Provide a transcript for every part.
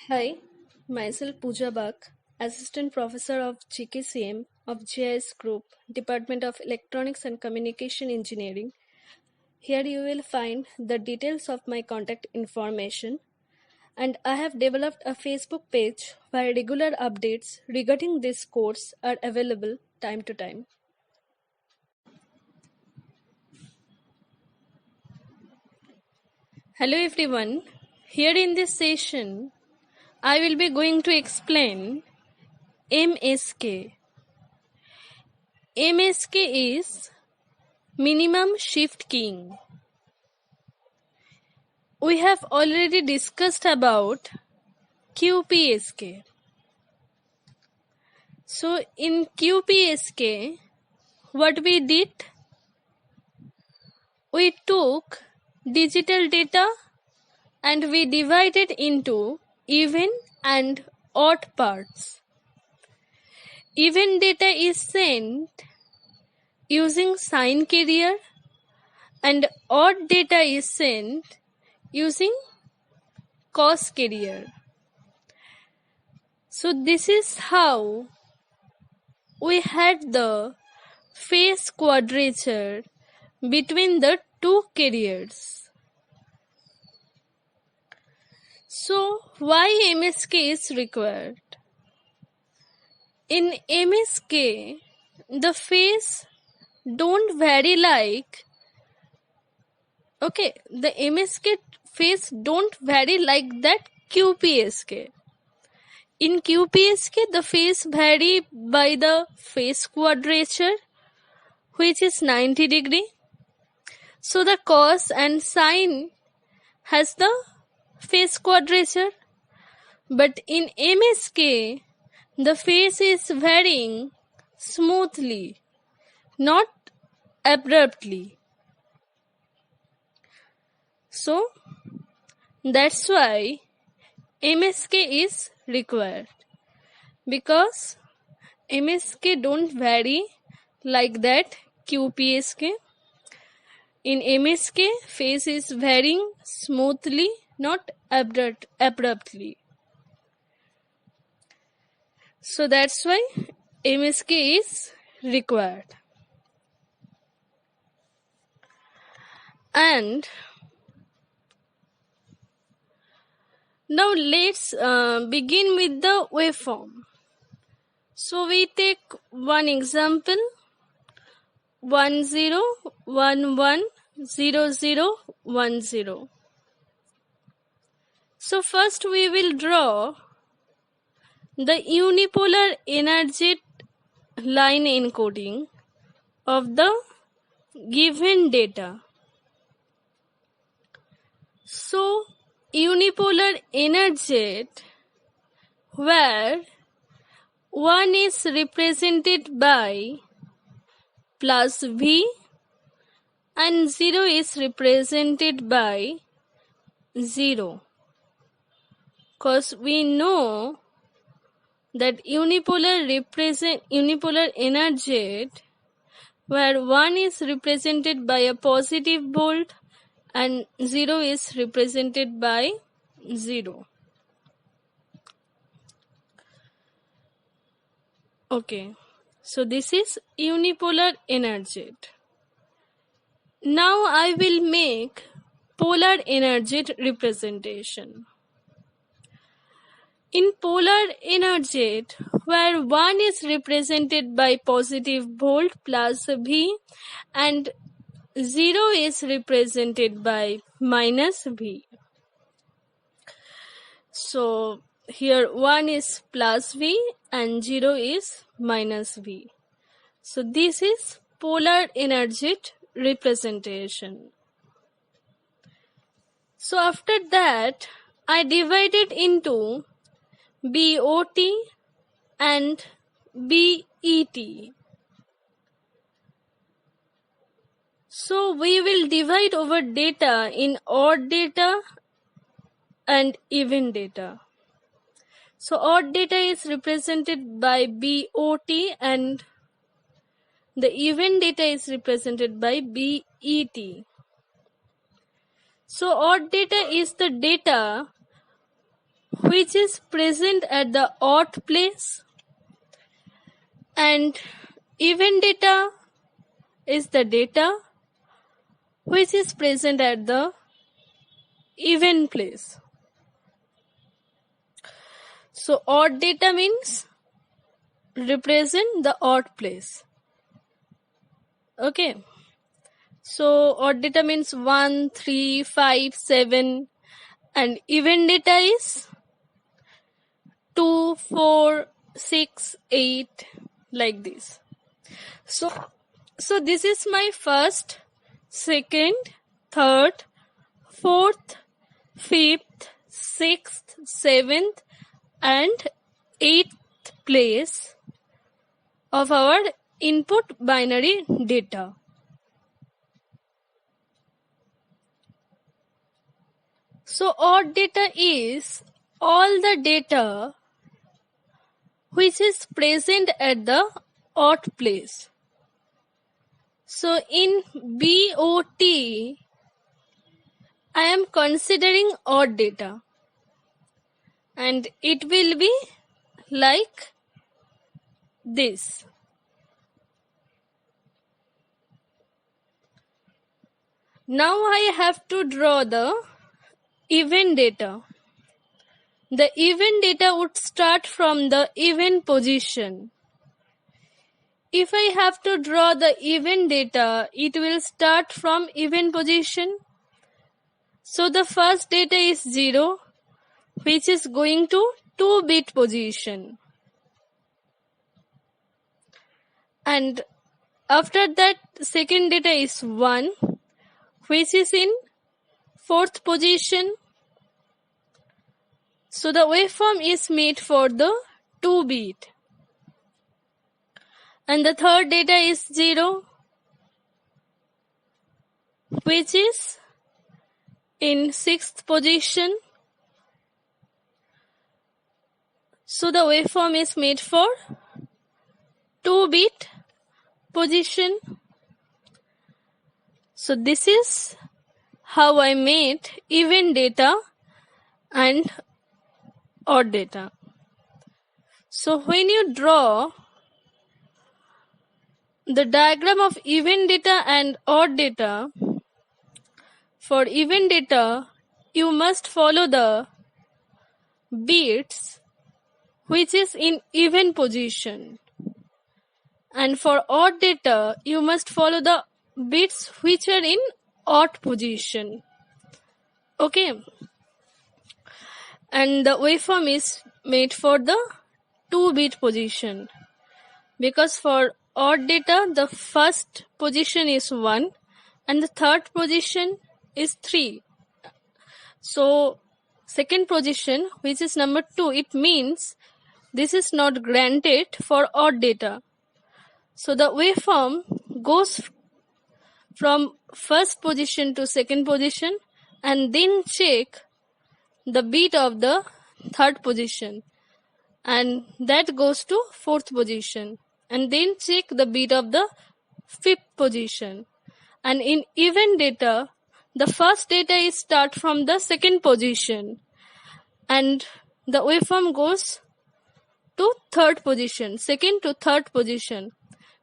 Hi, myself Pooja Bak, Assistant Professor of GKCM of GIS Group, Department of Electronics and Communication Engineering. Here you will find the details of my contact information, and I have developed a Facebook page where regular updates regarding this course are available time to time. Hello everyone, here in this session I will be going to explain MSK. MSK is minimum shift keying. We have already discussed about QPSK. So in QPSK, what we did? We took digital data and we divided into even and odd parts. Even data is sent using sign carrier and odd data is sent using cos carrier. So this is how we had the phase quadrature between the two carriers. So why MSK is required? In MSK, the phase don't vary like the MSK phase don't vary like that QPSK. In QPSK, the phase vary by the phase quadrature, which is 90 degree. So the cos and sine has the phase quadrature. But in MSK, the phase is varying smoothly, not abruptly. So that's why MSK is required, because MSK don't vary like that QPSK. In MSK, phase is varying smoothly, not abruptly. So that's why MSK is required. And now let's begin with the waveform. So we take one example, 10110010. So first we will draw the unipolar energy line encoding of the given data. So unipolar energy where 1 is represented by plus V and 0 is represented by 0. Because we know that unipolar energy where 1 is represented by a positive volt and 0 is represented by 0. Okay, so this is unipolar energy. Now I will make polar energy representation. In polar energy, where 1 is represented by positive volt plus V and 0 is represented by minus V. So here 1 is plus V and 0 is minus V. So this is polar energy representation. So after that, I divided into BOT and BET. So we will divide over data in odd data and even data. So odd data is represented by BOT and the even data is represented by BET. So odd data is the data which is present at the odd place, and even data is the data which is present at the even place. So odd data means represent the odd place. Okay. So odd data means 1, 3, 5, 7, and even data is 2, 4, 6, 8, like this. So this is my first, second, third, fourth, fifth, sixth, seventh, and eighth place of our input binary data. So odd data is all the data which is present at the odd place. So in BOT, I am considering odd data, and it will be like this. Now I have to draw the even data. The even data would start from the even position. If I have to draw the even data, it will start from even position. So the first data is 0, which is going to 2-bit position. And after that, second data is 1, which is in 4th position. So the waveform is made for the 2-bit. And the third data is 0, which is in 6th position. So the waveform is made for 2-bit position. So this is how I made even data and odd data. So when you draw the diagram of even data and odd data, for even data, you must follow the bits which is in even position. And for odd data, you must follow the bits which are in odd position. Okay. And the waveform is made for the 2-bit position. Because for odd data, the first position is 1 and the third position is 3. So second position, which is number 2, it means this is not granted for odd data. So the waveform goes from first position to second position and then check the bit of the third position, and that goes to 4th position, and then check the bit of the 5th position. And in even data, the first data is start from the second position and the waveform goes to 3rd position, second to 3rd position,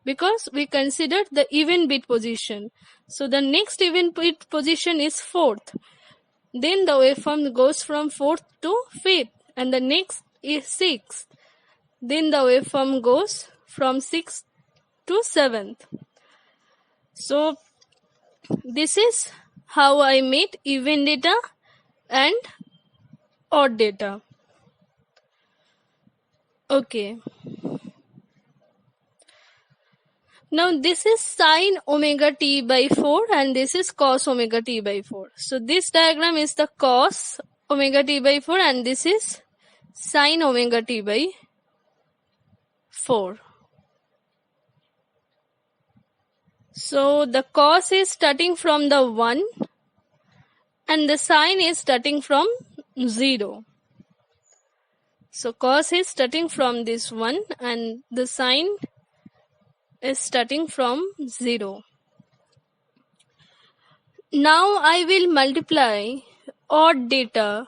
because we considered the even bit position. So the next even bit position is 4th. Then the waveform goes from 4th to 5th, and the next is 6th. Then the waveform goes from 6th to 7th. So this is how I made even data and odd data. Okay. Now this is sine omega t by 4 and this is cos omega t by 4. So this diagram is the cos omega t by 4 and this is sine omega t by 4. So the cos is starting from the 1 and the sine is starting from 0. So cos is starting from this 1 and the sine is starting from 0. Now I will multiply odd data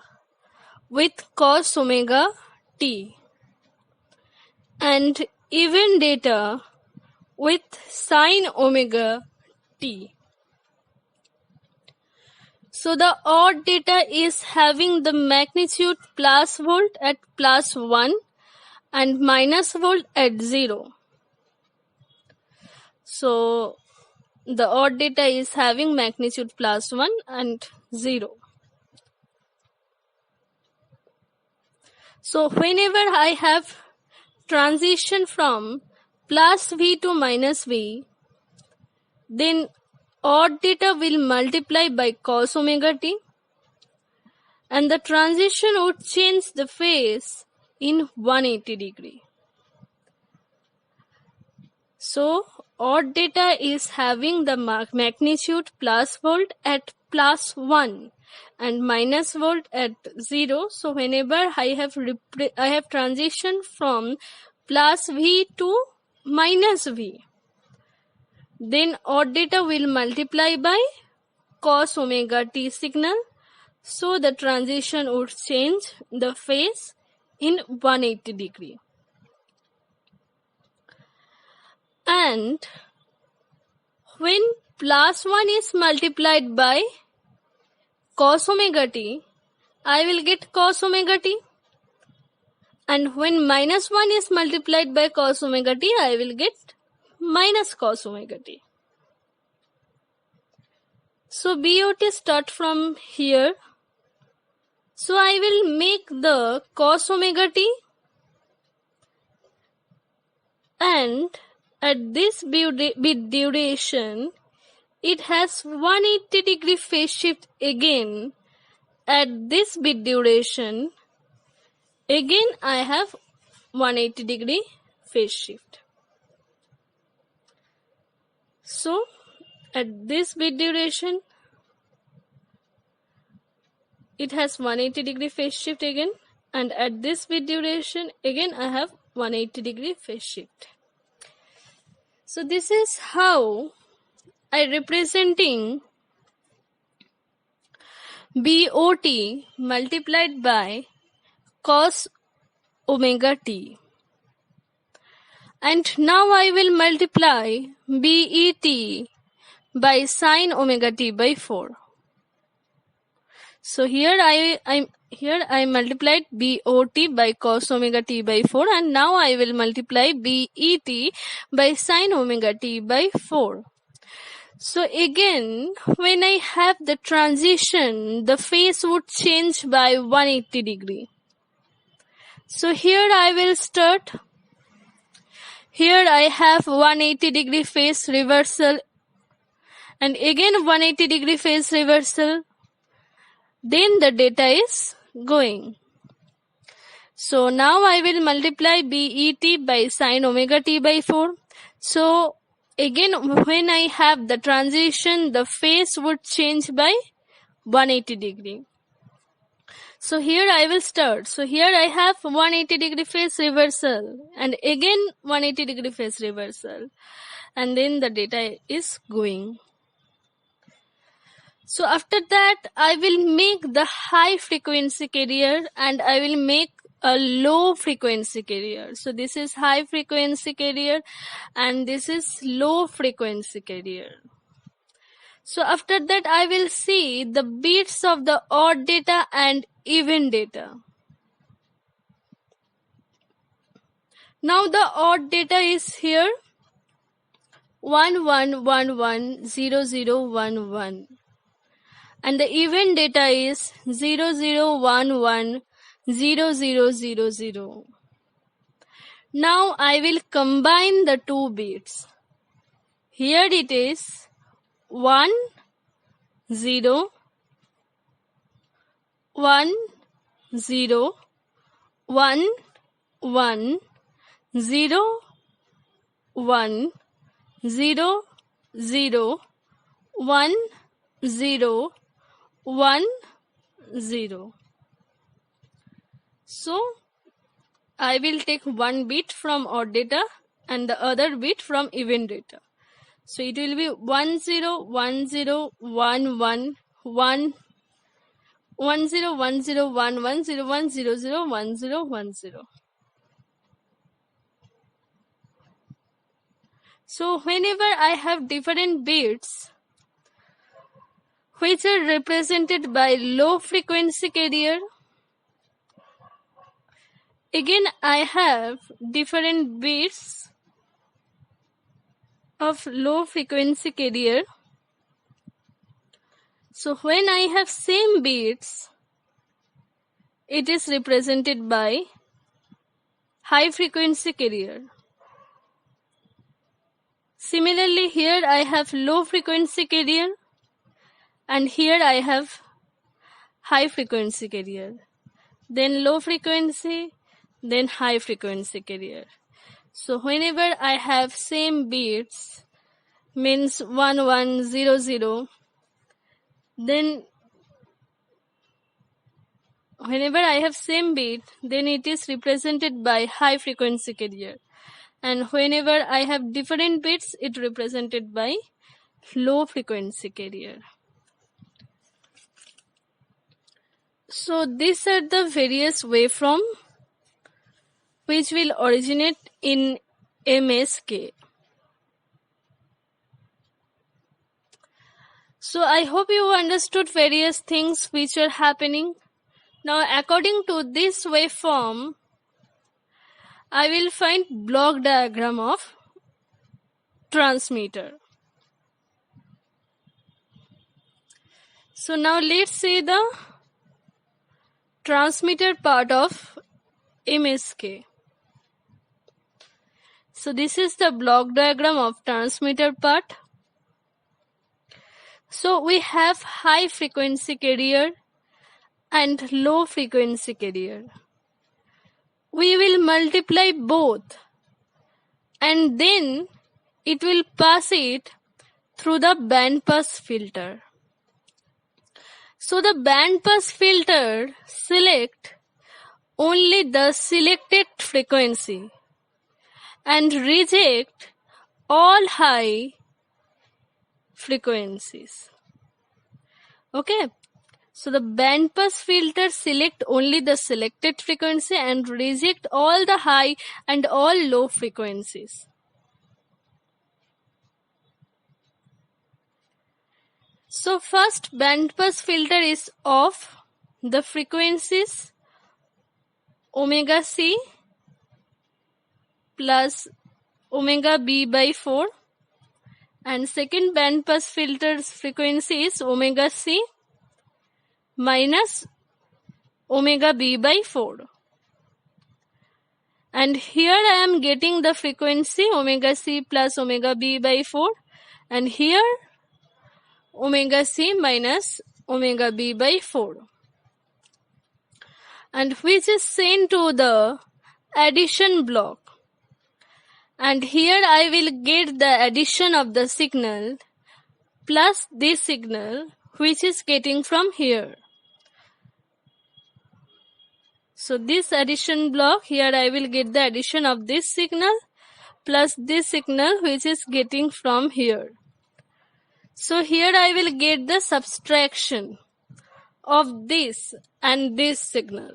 with cos omega t and even data with sin omega t. So the odd data is having the magnitude plus volt at plus 1 and minus volt at 0. So the odd data is having magnitude plus 1 and 0. So whenever I have transition from plus V to minus V, then odd data will multiply by cos omega t and the transition would change the phase in 180 degree. So odd data is having the magnitude plus volt at plus 1 and minus volt at 0. So whenever I have transitioned from plus V to minus V, then odd data will multiply by cos omega t signal. So the transition would change the phase in 180 degree. And when plus 1 is multiplied by cos omega t, I will get cos omega t. And when minus 1 is multiplied by cos omega t, I will get minus cos omega t. So BOT start from here. So I will make the cos omega t, and at this bit duration, it has 180 degree phase shift again. At this bit duration, again I have 180 degree phase shift. So at this bit duration, it has 180 degree phase shift again, and at this bit duration again I have 180 degree phase shift. So this is how I representing BOT multiplied by cos omega t. And now I will multiply BET by sin omega t by 4. So here I multiplied BOT by cos omega t by 4, and now I will multiply BET by sin omega t by 4. So again, when I have the transition, the phase would change by 180 degree. So here I will start. Here I have 180 degree phase reversal and again 180 degree phase reversal. Then the data is going. So now I will multiply BET by sin omega t by 4. So again, when I have the transition, the phase would change by 180 degree. So here I will start. So here I have 180 degree phase reversal and again 180 degree phase reversal, and then the data is going. So after that, I will make the high frequency carrier and I will make a low frequency carrier. So this is high frequency carrier and this is low frequency carrier. So after that, I will see the bits of the odd data and even data. Now the odd data is here 11110011, and the even data is 00110000. Now I will combine the two bits. Here it is 1 0 1 0 1 1 0 1 0 0 1 0 1 0. So I will take one bit from odd data and the other bit from even data. So it will be 1 0 1 0 1 1 1 10101101101010. So whenever I have different bits which are represented by low frequency carrier, again I have different bits of low frequency carrier. So when I have same bits, it is represented by high frequency carrier. Similarly, here I have low frequency carrier and here I have high frequency carrier. Then low frequency, then high frequency carrier. So whenever I have same bits, means 1100, then whenever I have same bit, then it is represented by high frequency carrier. And whenever I have different bits, it represented by low frequency carrier. So these are the various waveform which will originate in MSK. So I hope you understood various things which are happening. Now according to this waveform, I will find block diagram of transmitter. So now let's see the transmitter part of MSK. So this is the block diagram of transmitter part. So we have high frequency carrier and low frequency carrier. We will multiply both and then it will pass it through the band pass filter. So the band pass filter select only the selected frequency and reject all high frequencies. Okay. So the band pass filter select only the selected frequency and reject all the high and all low frequencies. So first band pass filter is of the frequencies omega C plus omega B by 4, and second band pass filter's frequency is omega C minus omega B by 4. And here I am getting the frequency omega C plus omega B by 4, and here omega C minus omega B by 4, and which is sent to the addition block. And here I will get the addition of the signal plus this signal which is getting from here. So this addition block, here I will get the addition of this signal plus this signal which is getting from here. So here I will get the subtraction of this and this signal.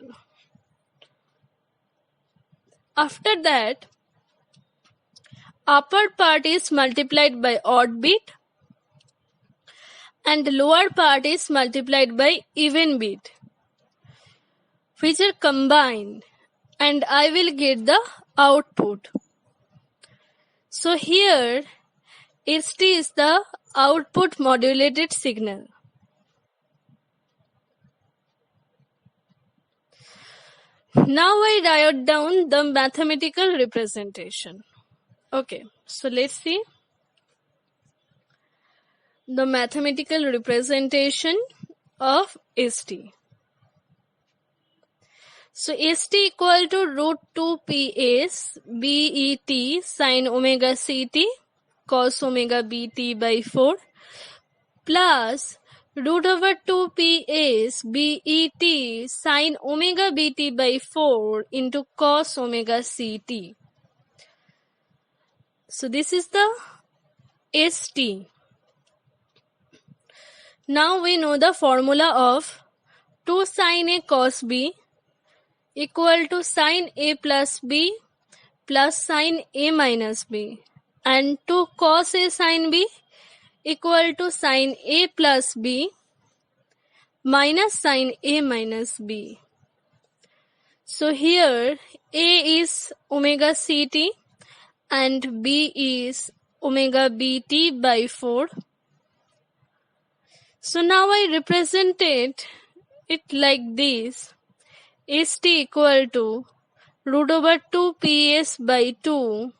After that, upper part is multiplied by odd bit and lower part is multiplied by even bit, which are combined, and I will get the output. So here ST is the output modulated signal. Now I write down the mathematical representation. Okay, so let's see the mathematical representation of ST. So ST equal to root 2 PS BET sin omega CT cos omega BT by 4 plus root over 2 PS BET sin omega BT by 4 into cos omega CT. So this is the ST. Now we know the formula of 2 sin A cos B equal to sin A plus B plus sin A minus B, and 2 cos A sin B equal to sin A plus B minus sin A minus B. So here A is omega Ct and B is omega Bt by 4. So now I represented it like this. St equal to root over 2 Ps by 2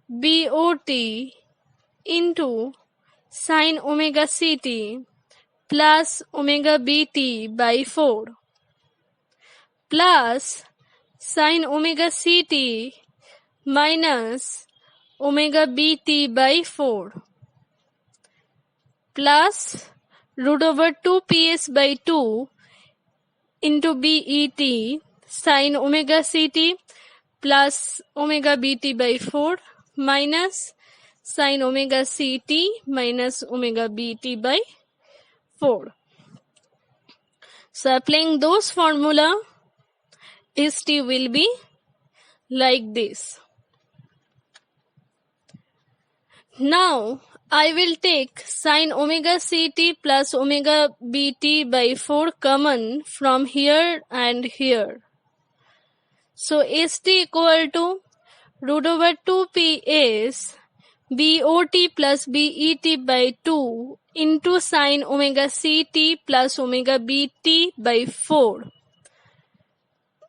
Bot into sin omega Ct plus omega Bt by 4 plus sin omega Ct minus omega Bt by 4 plus root over 2 Ps by 2 into Bet sin omega Ct plus omega Bt by 4 minus sin omega Ct minus omega Bt by 4. So applying those formula, St will be like this. Now I will take sin omega Ct plus omega Bt by 4 common from here and here. So St equal to root over 2 Ps Bot plus Bet by 2 into sin omega Ct plus omega Bt by 4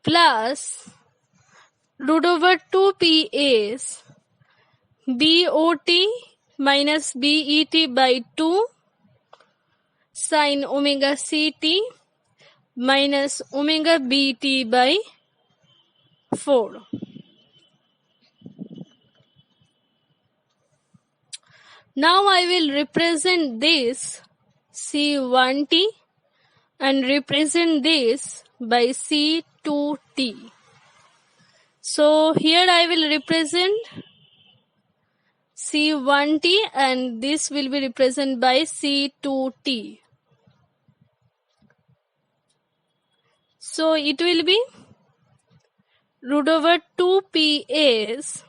plus root over 2 Ps Bot minus Bet by 2 sin omega Ct minus omega Bt by 4. Now I will represent this C1t and represent this by C2t. So here I will represent C1t and this will be represented by C2t. So it will be root over 2 Ps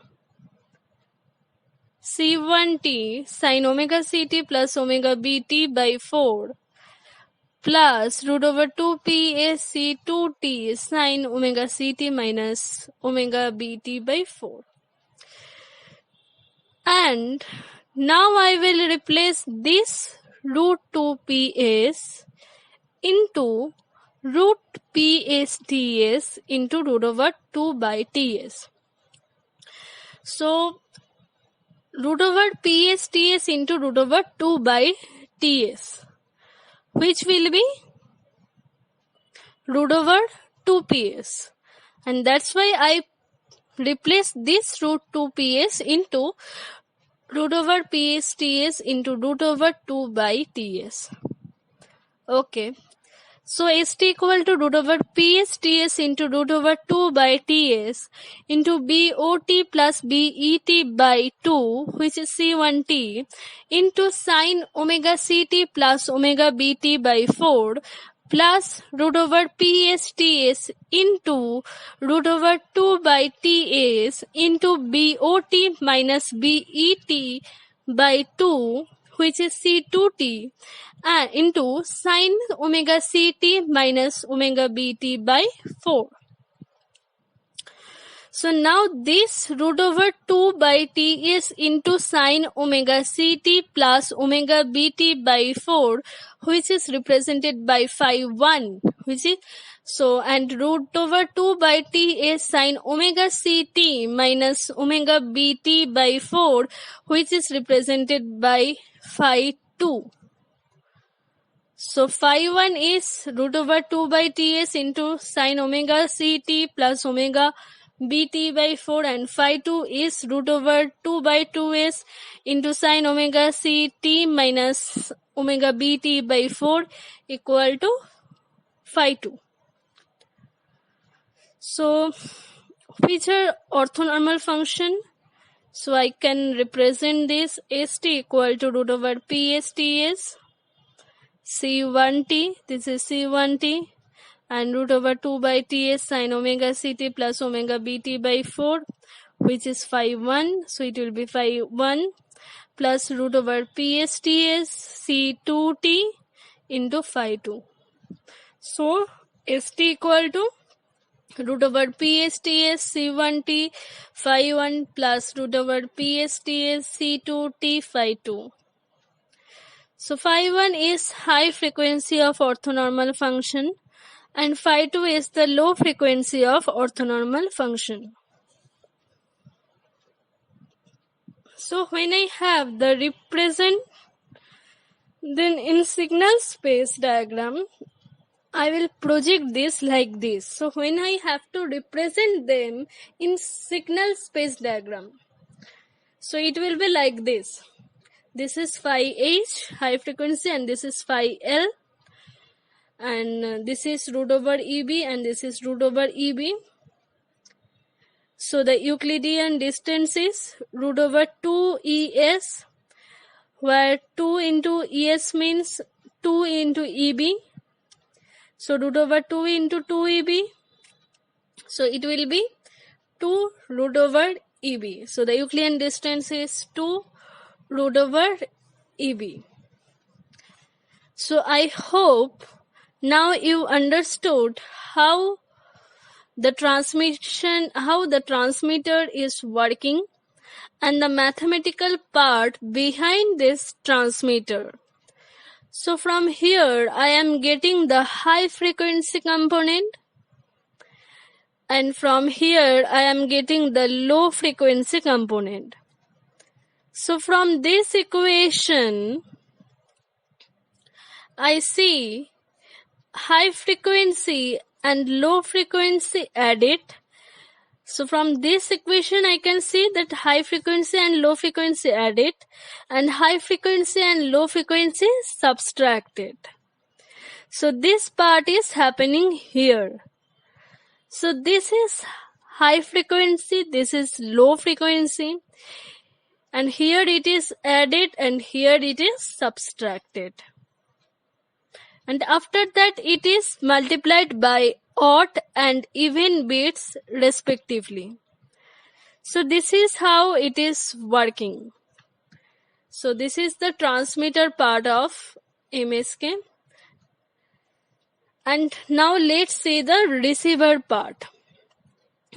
C1t sin omega Ct plus omega Bt by 4 plus root over 2 Ps C2t sin omega Ct minus omega Bt by 4. And now I will replace this root 2 Ps into root Ps Ts into root over 2 by Ts. So root over Ps Ts into root over 2 by Ts, which will be root over 2 Ps, and that's why I replace this root 2 Ps into root over Ps Ts into root over 2 by Ts. Okay. So St equal to root over Ps Ts into root over 2 by Ts into Bot plus Bet by 2, which is C1t, into sin omega Ct plus omega Bt by 4 plus root over Ps Ts into root over 2 by Ts into Bot minus Bet by 2, which is C2t, and into sin omega Ct minus omega Bt by 4. So now this root over 2 by Ts into sin omega Ct plus omega Bt by 4, which is represented by phi 1, which is so, and root over 2 by Ts sin omega Ct minus omega Bt by 4, which is represented by phi 2. So phi 1 is root over 2 by Ts into sin omega Ct plus omega Bt by 4, and phi 2 is root over 2 by 2s into sin omega Ct minus omega Bt by 4 equal to phi 2. So which are orthonormal function? So I can represent this St equal to root over Ps Ts C1t, this is C1t, and root over 2 by Ts sin omega Ct plus omega Bt by 4, which is phi 1. So it will be phi 1 plus root over Psts C2t into phi 2. So St equal to root over Psts C1t phi 1 plus root over Psts C2t phi 2. So phi 1 is high frequency of orthonormal function and phi 2 is the low frequency of orthonormal function. So when I have the represent, then in signal space diagram, I will project this like this. So when I have to represent them in signal space diagram, so it will be like this. This is phi h, high frequency, and this is phi L, and this is root over EB, and this is root over EB. So the Euclidean distance is root over 2 ES, where 2 into ES means 2 into EB. So root over 2 into 2 EB. So it will be 2 root over EB. So the Euclidean distance is 2 root over EB. So I hope now you understood how the transmitter is working and the mathematical part behind this transmitter. So from here I am getting the high frequency component, and from here I am getting the low frequency component. So from this equation I see high frequency and low frequency added. So from this equation I can see that high frequency and low frequency added and high frequency and low frequency subtracted. So this part is happening here. So this is high frequency, this is low frequency, and here it is added and here it is subtracted. And after that it is multiplied by odd and even bits respectively. So this is how it is working. So this is the transmitter part of MSK. And now let's see the receiver part.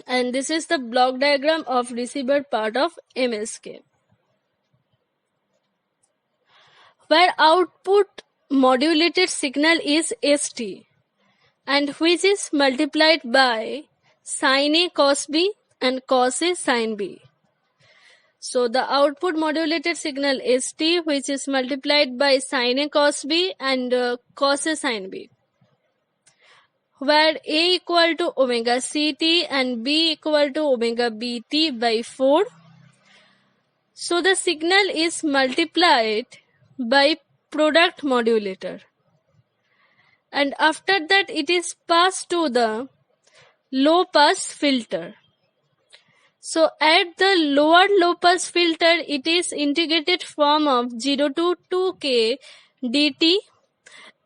And this is the block diagram of receiver part of MSK, where output modulated signal is ST, and which is multiplied by sin A cos B and cos A sin B. So the output modulated signal ST, which is multiplied by sin A cos B and cos A sin B, where A equal to omega Ct and B equal to omega Bt by 4. So the signal is multiplied by product modulator, and after that it is passed to the low pass filter. So at the lower low pass filter it is integrated form of 0 to 2k dt,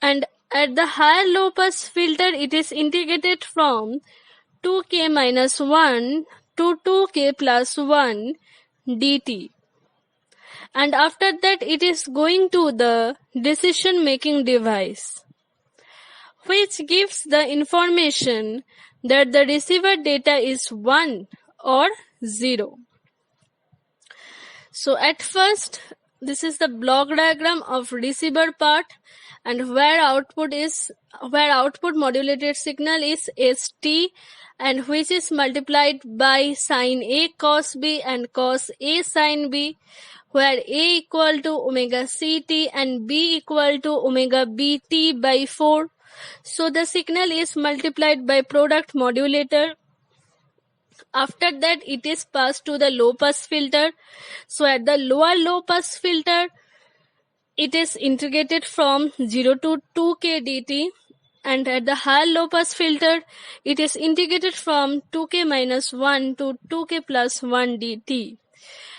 and at the higher low pass filter it is integrated from 2k minus 1 to 2k plus 1 dt. And after that it is going to the decision making device, which gives the information that the receiver data is 1 or 0. So at first this is the block diagram of receiver part, and where output modulated signal is ST, and which is multiplied by sin A cos B and cos A sin B, where A equal to omega Ct and B equal to omega Bt by 4. So the signal is multiplied by product modulator. After that it is passed to the low pass filter. So at the lower low pass filter it is integrated from 0 to 2k dt, and at the higher low pass filter it is integrated from 2k minus 1 to 2k plus 1 dt.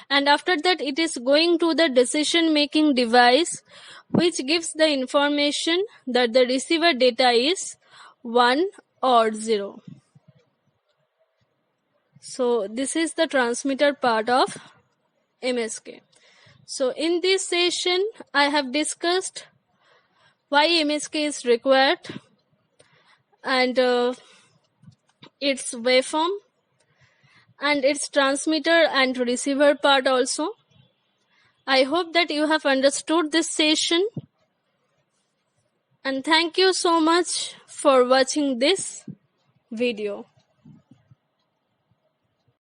and after that it is going to the decision making device, which gives the information that the receiver data is 1 or 0. So this is the transmitter part of MSK. So in this session I have discussed why MSK is required and its waveform and its transmitter and receiver part also. I hope that you have understood this session, and thank you so much for watching this video.